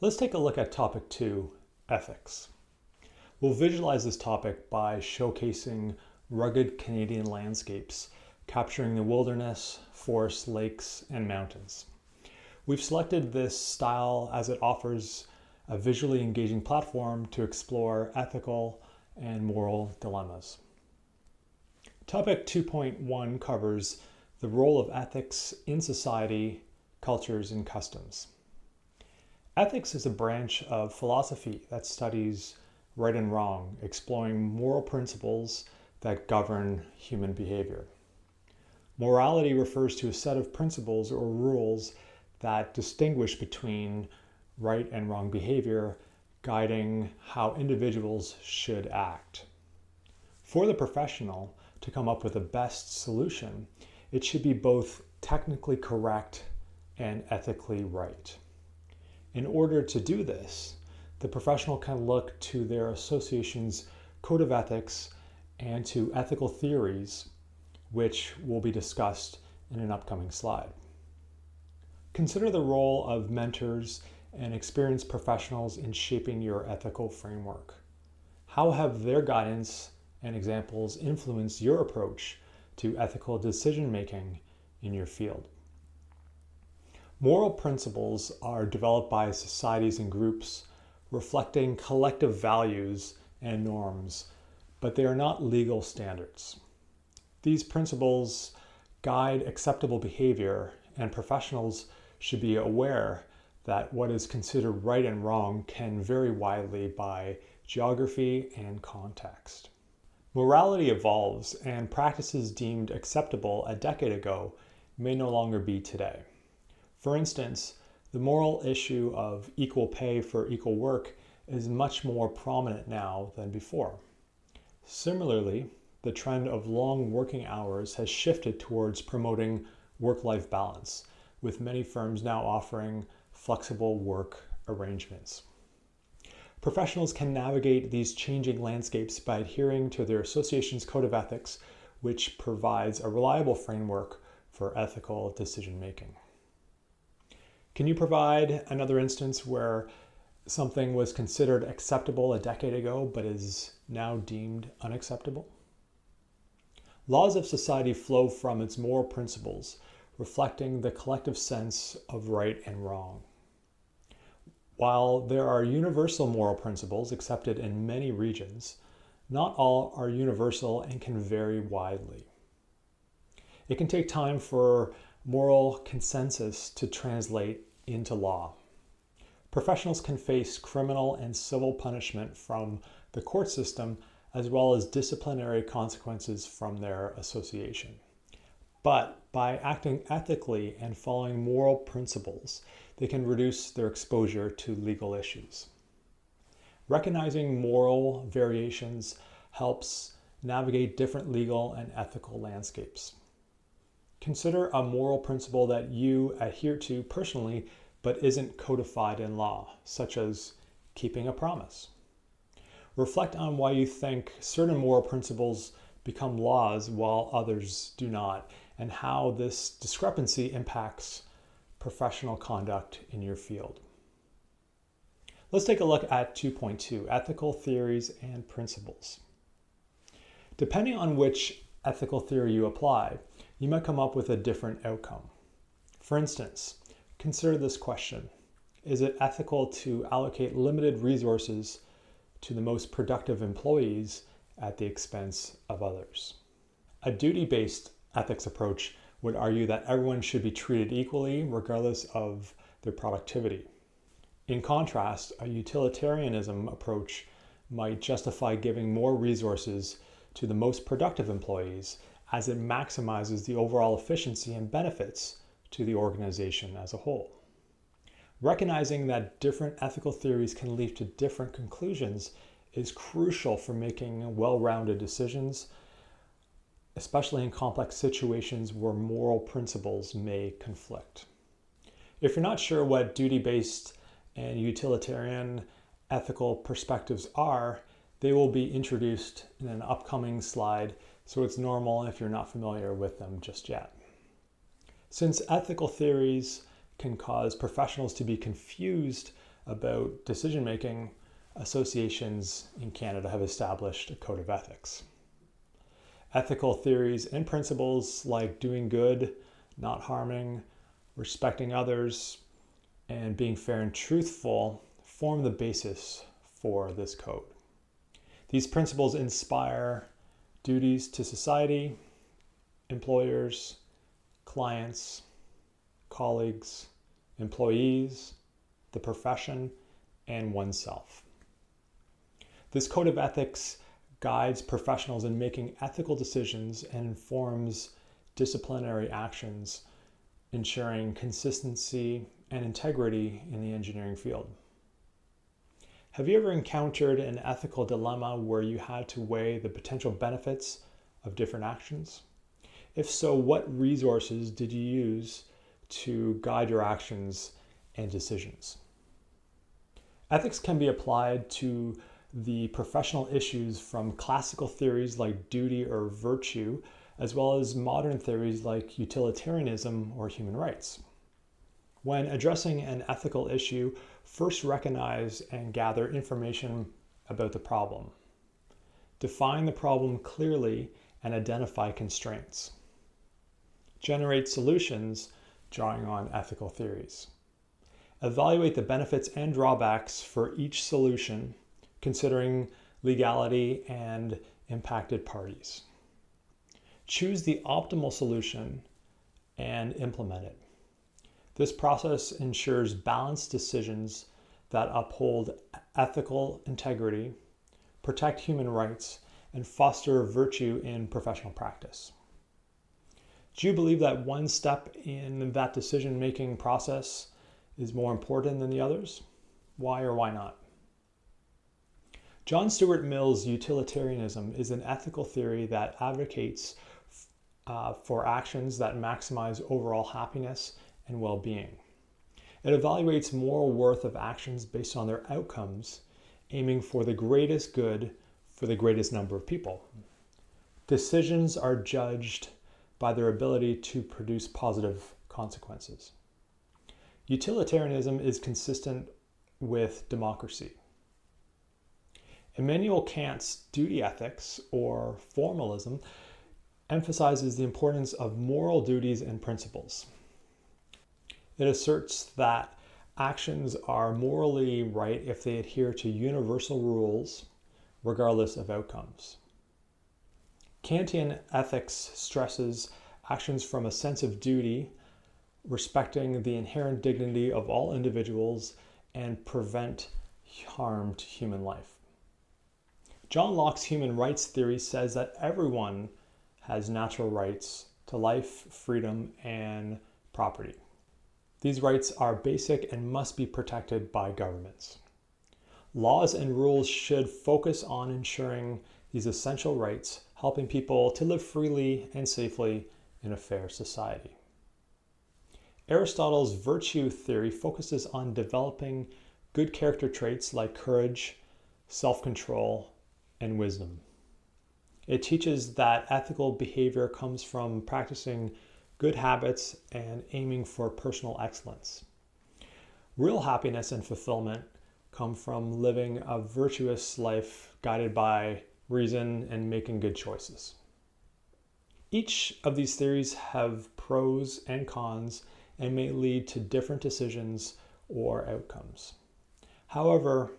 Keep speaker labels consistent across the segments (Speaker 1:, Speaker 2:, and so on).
Speaker 1: Let's take a look at topic 2, ethics. We'll visualize this topic by showcasing rugged Canadian landscapes, capturing the wilderness, forests, lakes, and mountains. We've selected this style as it offers a visually engaging platform to explore ethical and moral dilemmas. Topic 2.1 covers the role of ethics in society, cultures, and customs. Ethics is a branch of philosophy that studies right and wrong, exploring moral principles that govern human behavior. Morality refers to a set of principles or rules that distinguish between right and wrong behavior, guiding how individuals should act. For the professional to come up with the best solution, it should be both technically correct and ethically right. In order to do this, the professional can look to their association's code of ethics and to ethical theories, which will be discussed in an upcoming slide. Consider the role of mentors and experienced professionals in shaping your ethical framework. How have their guidance and examples influenced your approach to ethical decision-making in your field? Moral principles are developed by societies and groups, reflecting collective values and norms, but they are not legal standards. These principles guide acceptable behavior, and professionals should be aware that what is considered right and wrong can vary widely by geography and context. Morality evolves, and practices deemed acceptable a decade ago may no longer be today. For instance, the moral issue of equal pay for equal work is much more prominent now than before. Similarly, the trend of long working hours has shifted towards promoting work-life balance, with many firms now offering flexible work arrangements. Professionals can navigate these changing landscapes by adhering to their association's code of ethics, which provides a reliable framework for ethical decision-making. Can you provide another instance where something was considered acceptable a decade ago but is now deemed unacceptable? Laws of society flow from its moral principles, reflecting the collective sense of right and wrong. While there are universal moral principles accepted in many regions, not all are universal and can vary widely. It can take time for moral consensus to translate into law. Professionals can face criminal and civil punishment from the court system, as well as disciplinary consequences from their association. But by acting ethically and following moral principles, they can reduce their exposure to legal issues. Recognizing moral variations helps navigate different legal and ethical landscapes. Consider a moral principle that you adhere to personally but isn't codified in law, such as keeping a promise. Reflect on why you think certain moral principles become laws while others do not, and how this discrepancy impacts professional conduct in your field. Let's take a look at 2.2, ethical theories and principles. Depending on which ethical theory you apply, you might come up with a different outcome. For instance, consider this question: is it ethical to allocate limited resources to the most productive employees at the expense of others? A duty-based ethics approach would argue that everyone should be treated equally regardless of their productivity. In contrast, a utilitarianism approach might justify giving more resources to the most productive employees as it maximizes the overall efficiency and benefits to the organization as a whole. Recognizing that different ethical theories can lead to different conclusions is crucial for making well-rounded decisions, especially in complex situations where moral principles may conflict. If you're not sure what duty-based and utilitarian ethical perspectives are, they will be introduced in an upcoming slide, so it's normal if you're not familiar with them just yet. Since ethical theories can cause professionals to be confused about decision-making, associations in Canada have established a code of ethics. Ethical theories and principles like doing good, not harming, respecting others, and being fair and truthful form the basis for this code. These principles inspire duties to society, employers, clients, colleagues, employees, the profession, and oneself. This code of ethics guides professionals in making ethical decisions and informs disciplinary actions, ensuring consistency and integrity in the engineering field. Have you ever encountered an ethical dilemma where you had to weigh the potential benefits of different actions? If so, what resources did you use to guide your actions and decisions? Ethics can be applied to the professional issues from classical theories like duty or virtue, as well as modern theories like utilitarianism or human rights. When addressing an ethical issue, first recognize and gather information about the problem. Define the problem clearly and identify constraints. Generate solutions drawing on ethical theories. Evaluate the benefits and drawbacks for each solution, considering legality and impacted parties. Choose the optimal solution and implement it. This process ensures balanced decisions that uphold ethical integrity, protect human rights, and foster virtue in professional practice. Do you believe that one step in that decision-making process is more important than the others? Why or why not? John Stuart Mill's utilitarianism is an ethical theory that advocates for actions that maximize overall happiness and well-being. It evaluates moral worth of actions based on their outcomes, aiming for the greatest good for the greatest number of people. Decisions are judged by their ability to produce positive consequences. Utilitarianism is consistent with democracy. Immanuel Kant's duty ethics, or formalism, emphasizes the importance of moral duties and principles. It asserts that actions are morally right if they adhere to universal rules, regardless of outcomes. Kantian ethics stresses actions from a sense of duty, respecting the inherent dignity of all individuals, and prevent harm to human life. John Locke's human rights theory says that everyone has natural rights to life, freedom, and property. These rights are basic and must be protected by governments. Laws and rules should focus on ensuring these essential rights, helping people to live freely and safely in a fair society. Aristotle's virtue theory focuses on developing good character traits like courage, self-control, and wisdom. It teaches that ethical behavior comes from practicing good habits and aiming for personal excellence. Real happiness and fulfillment come from living a virtuous life guided by reason and making good choices. Each of these theories have pros and cons and may lead to different decisions or outcomes. However,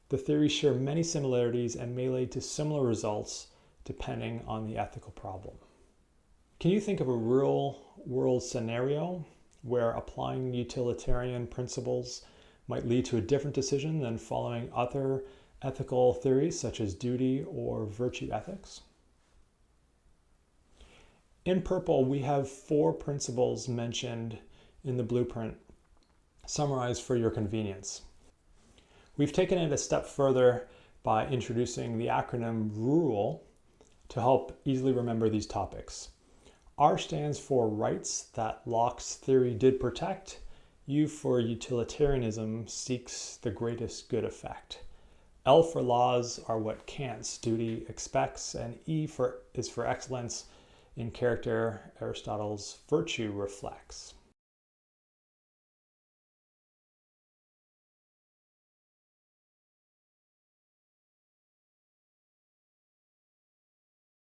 Speaker 1: the theories share many similarities and may lead to similar results depending on the ethical problem. Can you think of a real-world scenario where applying utilitarian principles might lead to a different decision than following other ethical theories such as duty or virtue ethics? In purple, we have 4 principles mentioned in the blueprint, summarized for your convenience. We've taken it a step further by introducing the acronym RULE to help easily remember these topics. R stands for rights that Locke's theory did protect. U for utilitarianism seeks the greatest good effect. L for laws are what Kant's duty expects, and E is for excellence in character, Aristotle's virtue reflects.